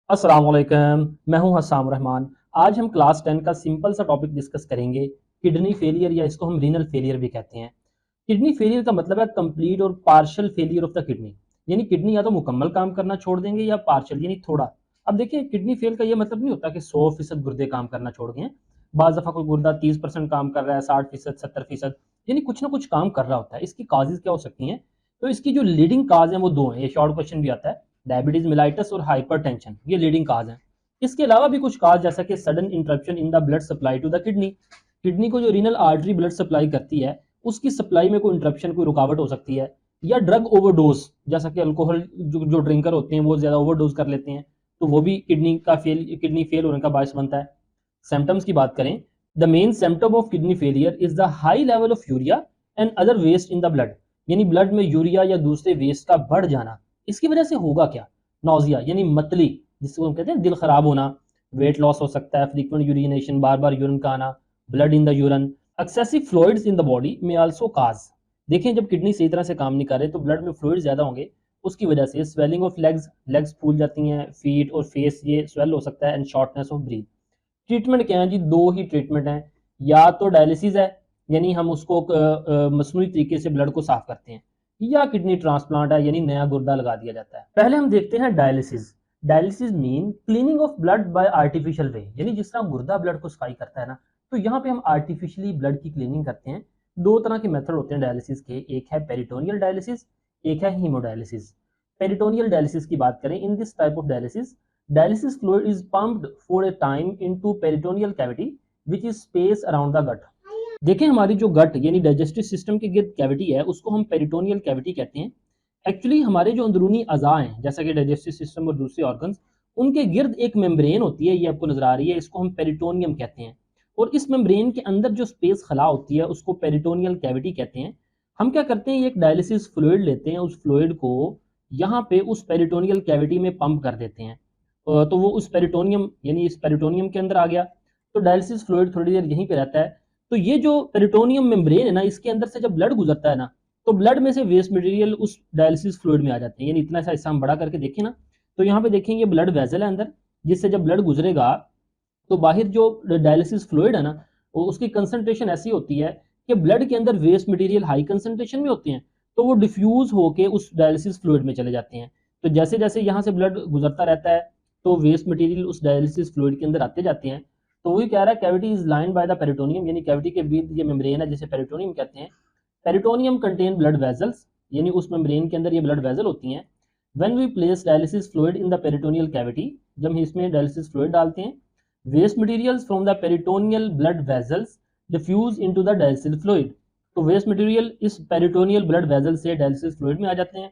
अस्सलाम वालेकुम, मैं हूं हसाम रहमान। आज हम क्लास 10 का सिंपल सा टॉपिक डिस्कस करेंगे, किडनी फेलियर या इसको हम रीनल फेलियर भी कहते हैं। किडनी फेलियर का मतलब है कंप्लीट और partial failure of the kidney, यानी किडनी या तो मुकम्मल काम करना छोड़ देंगे या पार्शियल यानी थोड़ा। अब देखिए, किडनी फेल का ये मतलब नहीं होता कि 100% गुर्दे काम करना छोड़ गए हैं। बाज़ दफ़ा कोई गुर्दा 30% काम कर रहा है, 60%, 70%, यानी कुछ ना कुछ काम कर रहा होता है। इसकी काजेज़ क्या हो सकती हैं? तो इसकी जो लीडिंग काज है वो दो हैं। ये शॉर्ट क्वेश्चन भी आता है। डायबिटीज मिलाइटस और हाइपरटेंशन, ये लीडिंग काज हैं। इसके अलावा भी कुछ काज जैसा कि sudden interruption in the blood supply to the kidney, kidney को जो रीनल आर्टरी ब्लड सप्लाई करती है उसकी सप्लाई में कोई इंटरप्शन, कोई रुकावट हो सकती है। या ड्रग ओवरडोज, जैसा कि अल्कोहल जो ड्रिंकर होते हैं वो ज्यादा ओवरडोज कर लेते हैं, तो वो भी किडनी फेल होने का बायस बनता है। सिम्टम्स की बात करें, the main symptom of kidney failure is the high level of urea and other waste in the blood, यानी ब्लड में यूरिया या दूसरे वेस्ट का बढ़ जाना। इसकी वजह से होगा क्या? नौजिया यानी मतली, जिसको हम कहते हैं दिल खराब होना, वेट लॉस हो सकता है, फ्रीक्वेंट यूरिनेशन, बार बार यूरिन का आना, blood in the urine, excessive fluids in the body में आल्सो काज। देखें, जब किडनी सही तरह से काम नहीं कर रहे तो ब्लड में फ्लूइड ज्यादा होंगे, उसकी वजह से स्वेलिंग ऑफ लेग्स फूल जाती हैं, फीट और फेस ये स्वेल हो सकता है, and shortness of breath. Treatment क्या है जी? दो ही ट्रीटमेंट हैं। या तो डायलिसिस है, यानी हम उसको मसनूई तरीके से ब्लड को साफ करते हैं, या किडनी ट्रांसप्लांट है, यानी नया गुर्दा लगा दिया जाता है। पहले हम देखते हैं dialysis. Dialysis mean cleaning of blood by artificial way, यानी जिस तरह गुर्दा ब्लड को सफाई करता है ना, तो यहाँ पे हम आर्टिफिशियली ब्लड की क्लीनिंग करते हैं। दो तरह के मेथड होते हैं डायलिसिस के, एक है पेरिटोनियल डायलिसिस, एक है हीमोडायलिसिस। पेरिटोनियल डायलिसिस की बात करें, in this type of dialysis, dialysis fluid is pumped for a time into peritoneal cavity which is space around the gut। देखें, हमारी जो गट यानी डाइजेस्टिव सिस्टम के गिर्द कैविटी है उसको हम पेरिटोनियल कैविटी कहते हैं। एक्चुअली हमारे जो अंदरूनी अज़ा हैं, जैसा कि डाइजेस्टिव सिस्टम और दूसरे ऑर्गन्स, उनके गिर्द एक मेम्ब्रेन होती है, ये आपको नजर आ रही है, इसको हम पेरिटोनियम कहते हैं। और इस मेम्ब्रेन के अंदर जो स्पेस खला होती है उसको पेरिटोनियल कैविटी कहते हैं। हम क्या करते हैं, एक डायलिसिस फ्लूइड लेते हैं, उस फ्लूइड को यहाँ पे उस पेरिटोनियल कैविटी में पंप कर देते हैं, तो वो उस पेरिटोनियम यानी इस पेरिटोनियम के अंदर आ गया। तो डायलिसिस फ्लूइड थोड़ी देर यहीं पे रहता है। तो ये जो पेरिटोनियम मेम्ब्रेन है ना, इसके अंदर से जब ब्लड गुजरता है ना, तो ब्लड में से वेस्ट मटेरियल उस डायलिसिस फ्लूइड में आ जाते हैं। यानी इतना सा हिस्सा हम बड़ा करके देखें ना, तो यहाँ पे देखें ये ब्लड वेसल है अंदर, जिससे जब ब्लड गुजरेगा तो बाहर जो डायलिसिस फ्लूइड है ना, वो उसकी कंसंट्रेशन ऐसी होती है कि ब्लड के अंदर वेस्ट मटेरियल हाई कंसंट्रेशन में होते हैं, तो वो डिफ्यूज होके उस डायलिसिस फ्लूइड में चले जाते हैं। तो जैसे जैसे यहाँ से ब्लड गुजरता रहता है तो वेस्ट मटेरियल उस डायलिसिस फ्लूइड के अंदर आते जाते हैं। तो वही कह रहा है, cavity is lined by the peritoneum, यानी कैविटी के बीच ये मेम्ब्रेन है जिसे पेरिटोनियम कहते हैं। पेरिटोनियम कंटेन ब्लड वेजल्स, यानी उस मेम्ब्रेन के अंदर ये ब्लड वेजल होती हैं। When we place dialysis fluid in the peritoneal cavity, जब हम इसमें डायलिसिस फ्लूइड डालते हैं, waste materials from the peritoneal blood vessels diffuse into the dialysis fluid. तो वेस्ट मटेरियल इस पेरिटोनियल ब्लड वेजल से डायलिसिस फ्लूइड में आ जाते हैं,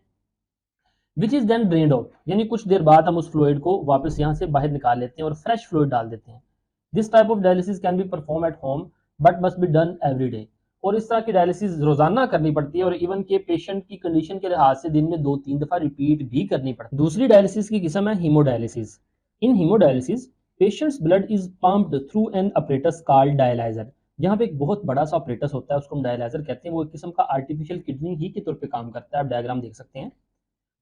which is then drained out, यानी कुछ देर बाद हम उस फ्लूइड को वापस यहाँ से बाहर निकाल लेते हैं और फ्रेश फ्लूइड डाल देते हैं। This type of dialysis can be perform at home but must be done every day. और इस तरह की डायलिसिस रोजाना करनी पड़ती है, और इवन के पेशेंट की कंडीशन के लिहाज से दिन में 2-3 दफा रिपीट भी करनी पड़ती है। दूसरी डायलिसिस की किस्म है haemodialysis. In haemodialysis patients blood is pumped through an apparatus called dialyser. यहाँ पे एक बहुत बड़ा सा अपरेटस होता है, उसको हम डायलाइजर कहते हैं। वो एक किस्म का आर्टिफिशियल किडनी ही के तौर पे काम करता है। आप डायग्राम देख सकते हैं।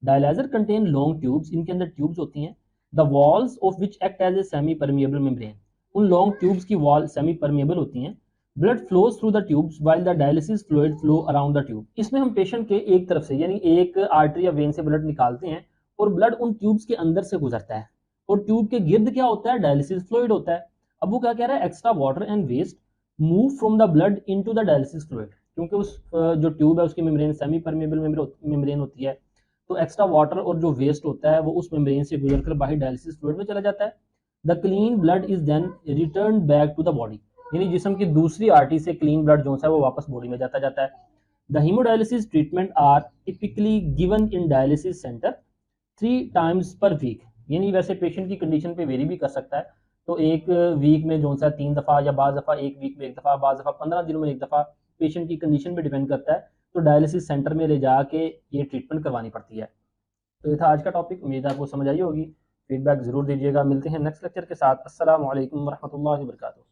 डायलाइजर कंटेन लॉन्ग ट्यूब्स, इनके अंदर ट्यूब्स होती हैं, the walls of which act as a semi permeable membrane. उन लॉन्ग ट्यूब्स की वॉल सेमी परमिएबल होती हैं। Blood flows through the tubes while the dialysis fluid flow around the tube. इसमें हम पेशेंट के एक तरफ से यानी एक आर्टरी या वेन से ब्लड निकालते हैं, और ब्लड उन ट्यूब्स के अंदर से गुजरता है, और ट्यूब के गिर्द क्या होता है? डायलिसिस फ्लूइड होता है। अब वो क्या कह रहा है? Extra water and waste move from the blood into the dialysis fluid, क्योंकि उस जो ट्यूब है उसकी मेम्ब्रेन सेमी परमिएबल मेम्ब्रेन होती है, तो एक्स्ट्रा वाटर और जो वेस्ट होता है वो उस मेम्ब्रेन से गुजरकर बाहर डायलिसिस फ्लूइड में चला जाता है। The clean blood is then return back to the body, यानी जिस्म की दूसरी आर्टरी से क्लीन ब्लड जो है वो वापस बॉडी में जाता है। The hemodialysis treatment are typically given in dialysis center 3 times per week, यानी वैसे पेशेंट की कंडीशन पे वेरी भी कर सकता है, तो एक वीक में जो सा 3 दफ़ा, या बाज़ दफ़ा एक वीक में एक दफ़ा, बाज़ दफ़ा 15 दिनों में एक दफ़ा, पेशेंट की कंडीशन पे डिपेंड करता है। तो डायलिसिस सेंटर में ले जाके ये ट्रीटमेंट करवानी पड़ती है। तो ये था आज का टॉपिक, उम्मीद है आपको समझ आई होगी। फीडबैक ज़रूर दीजिएगा। मिलते हैं नेक्स्ट लेक्चर के साथ। अस्सलाम वालेकुम रहमतुल्लाहि व बरकातुहू।